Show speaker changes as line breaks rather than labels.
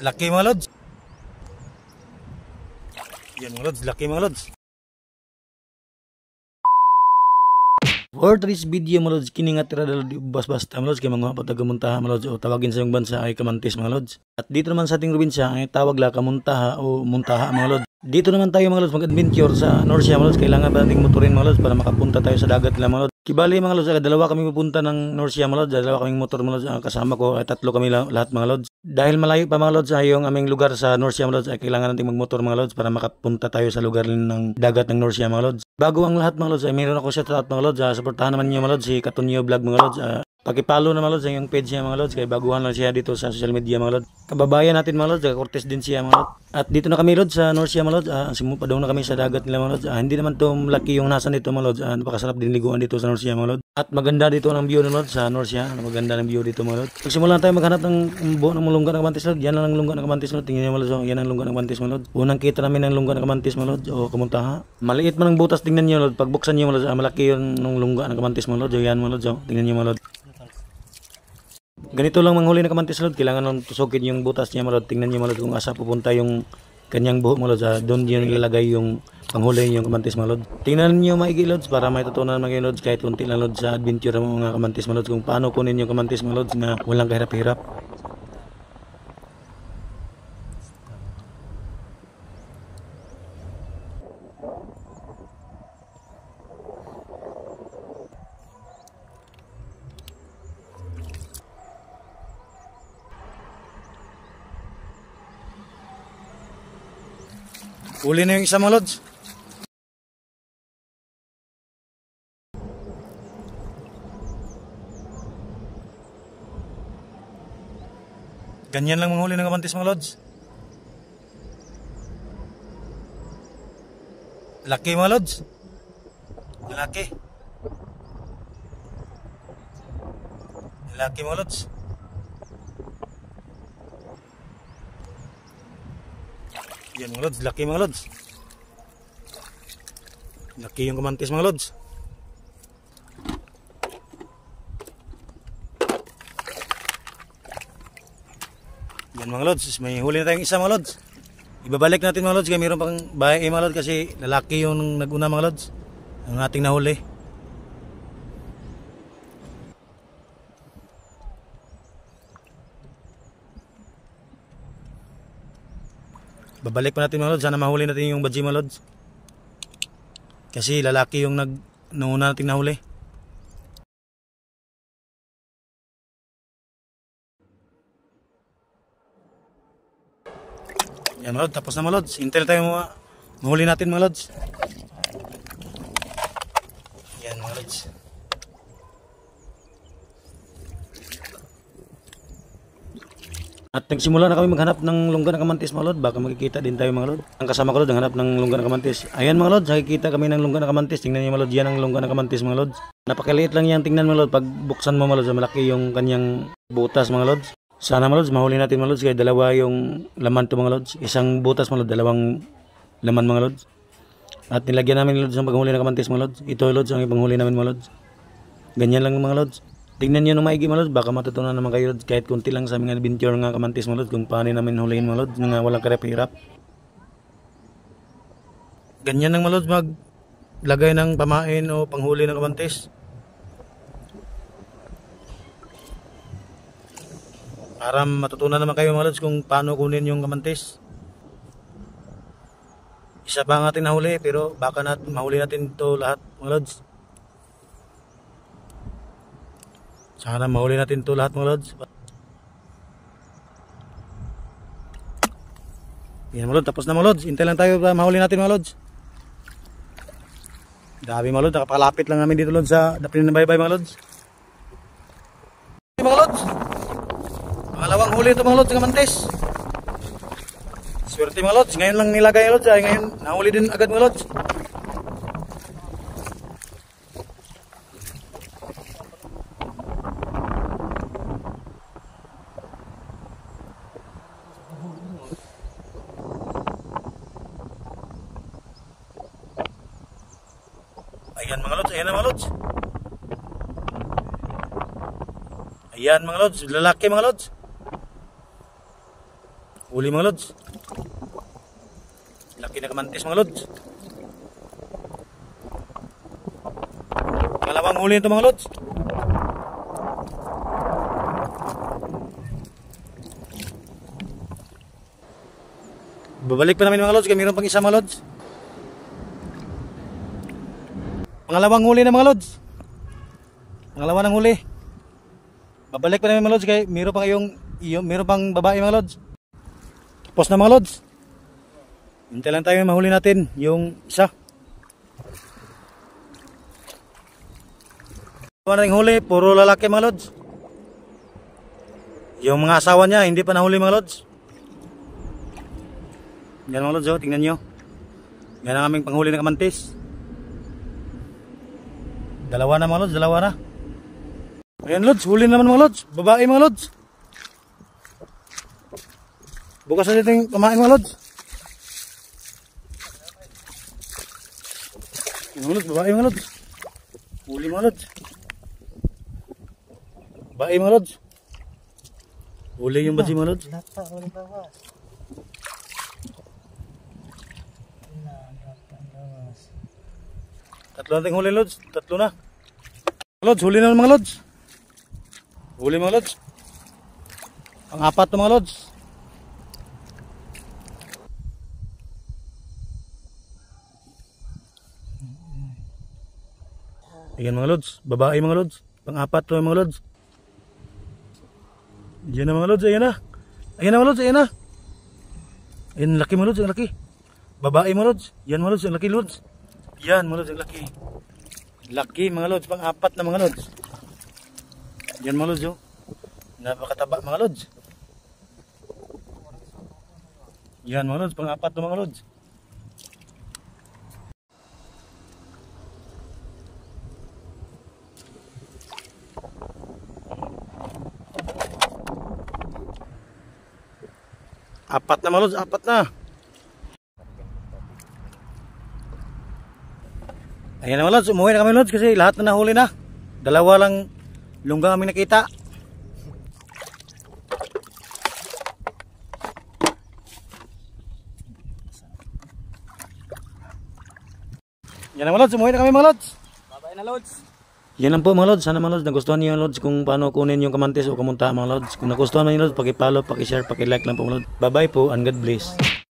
Laki mga lods. Yan mga lods, laki mga lods. For today's video mga lods, kini nga tira dalo di basta mga lods kay mga patagamuntaha mga lods o tawagin sa yung bansa ay Camantes mga lods. At dito naman sa ating probinsya ay tawag la Kamuntaha o Muntaha mga lods. Dito naman tayo mga lods mag-adventure sa Norcia mga lods. Kailangan ba nating motorin mga lods para makapunta tayo sa dagat nila mga lods. Kibali mga lods, dalawa kami pupunta ng Norcia mga lods, dalawa kaming motor mga lods, kasama ko ay tatlo kami lahat mga lods. Dahil malayo pa mga lods ay yung aming lugar sa Norcia mga lods ay kailangan nating magmotor mga lods para makapunta tayo sa lugar ng dagat ng Norcia mga lods. Bago ang lahat mga lods ay meron ako shout out mga lods, supportahan naman niyo mga lods si Katunyo Vlog mga lods. Pakipalo na mga lods yung page niya mga lods kay baguhan lang siya dito sa social media mga lods. Kababayan natin mga lods, Cortez din siya mga lods. At dito na kami lods sa Norcia mga lods, simupa daw na kami sa dagat nila mga lods. Hindi naman to malaki yung nasa dito mga lods, napakasarap din liguan dito sa Norcia mga lods. At maganda dito ng view ng lods sa Norcia, maganda ng view dito mga lods. Pagsimulan tayo maghanap ng buo ng lungga ng Camantes lods. Yan lang ang lungga ng Camantes lods, tingnan niyo mga lods, yan ang lungga ng Camantes mga lods. Unang kita namin ng lungga ng Camantes mga lods o Kamuntaha. Maliit man ang butas, tingnan niyo lods, pagbuksan niyo mga lods, malaki yung lungga ng Camantes mga lods. Yan mga lods, tingnan niyo mga lods. Ganito lang manghuli ng Camantes mga lods, kailangan lang tusukin yung butas niya mga lods. Tingnan niyo mga lods kung asa pupunta yung kanyang buhok mga lods, doon yun ilalagay yung panghuli yung Camantes mga lods. Tingnan niyo maigi lods para may tutunan mga lods kahit kunti lang lods sa adventure ng mga Camantes mga lods kung paano kunin yung Camantes mga lods na walang kahirap-hirap. Uli na yung isa mga lods. Ganyan lang manghuli ng Camantes mga lods. Laki mga lods. Laki. Laki mga lods. Yan mga lods, laki mga lods. Laki yung Camantes mga lods. Yan mga lods, may huli na tayong isa mga lods. Ibabalik natin mga lods, kaya mayroon pang bahay mga lods kasi lalaki yung naguna mga lods. Ang ating nahuli. Babalik pa natin mga lods, sana mahuli natin yung badji mga lods. Kasi lalaki yung nauna natin nahuli. Yan mga lods, tapos na mga lods. Hintay tayo mahuli natin mga lods. Yan mga lods. At nagsimula na kami maghanap ng lungga ng Camantes mga lods. Baka makikita din tayo mga lods. Ang kasama ko lods, naghanap ng lungga ng Camantes. Ayan mga lods, nakikita kami ng lungga ng Camantes. Tingnan niyo mga lods, yan ang lungga ng Camantes mga lods. Napakaliit lang yan, tingnan mga lods. Pag buksan mo mga lods, malaki yung kanyang butas mga lods. Sana mga lods, mahuli natin mga lods. Kaya dalawa yung laman to mga lods. Isang butas mga lods, dalawang laman mga lods. At nilagyan namin lods ang paghuli ng Camantes mga lods. Ito lods ang ipanghuli namin mga lods. Ganyan lang mga lods. Tingnan nyo ng maigi mga lods, baka matutunan naman kayo lods kahit kunti lang sa mga adventure nga Camantes mga lods kung paano namin huliin mga lods nga walang karap-hirap. Ganyan lang mga lods maglagay ng pamain o panghuli ng Camantes. Para matutunan naman kayo mga lods kung paano kunin yung Camantes. Isa pa ang ating nahuli pero baka mahuli natin ito lahat mga lods. Sana mahuli natin ito lahat mga lods. Yan mga lods, tapos na mga lods. Hintay lang tayo para mahuli natin mga lods. Dami mga lods, nakapakalapit lang namin dito lods sa Dapinan ng Baybay mga lods. Mga lods, pangalawang huli ito mga lods ng Camantes. Swerte mga lods, ngayon lang nilagay lods, ay ngayon nahuli din agad mga lods. Ayan mga lods, ayan na mga lods. Ayan mga lods, lalaki mga lods. Huli mga lods. Laki na kamantis mga lods. Pangalawang huli ito mga lods. Babalik pa namin mga lods, kaya mayroon pang isa mga lods. Pangalawang huli na mga lods. Pangalawa ng huli. Babalik pa namin mga lods, kaya mayroon pang babae mga lods. Tapos na mga lods. Hintay lang tayo mahuli natin yung isa. Ano na yung huli, puro lalaki mga lods. Yung mga asawa niya hindi pa nahuli mga lods. Yan mga lods, oh, tingnan nyo. Yan ang aming panghuli ng kamantis. Dalawa na mga lods, dalawa na. Ayan lods, huli naman mga lods. Babae mga lods. Bukas na dito yung kumain mga lods. Mga lods, babae mga lods. Huli mga lods. Babae mga lods. Huli yung badji mga lods. Tatlo natin huli lods. Tatlo na. Lods, huli na mga lods. Huli mga lods. Pang-apat na mga lods. Ayan mga lods, babae mga lods. Pang-apat to mga lods. Ayan na mga lods, ayan na. Ayan na mga lods, ayan na. Ayan, laki mga lods, ang laki. Babae mga lods. Yan mga lods, ang laki lods. Yan mga lods, ang laki. Laki mga lods, pang-apat na mga lods. Yan mga lods, oh. Napakataba mga lods. Yan mga lods, pang-apat na mga lods. Apat na mga lods, apat na. Ayan na mga lods, umuwi na kami lods kasi lahat na nahuli na. Dalawa lang lungga kami nakita. Yan na mga lods, umuwi na kami mga lods.
Babay na lods.
Yan lang po mga lods. Sana mga lods nagustuhan niyo lods kung paano kunin yung kamantis o kamunta mga lods. Kung nagustuhan niyo lods, paki-follow, paki-share, paki-like lang po mga lods. Bye bye po and God bless.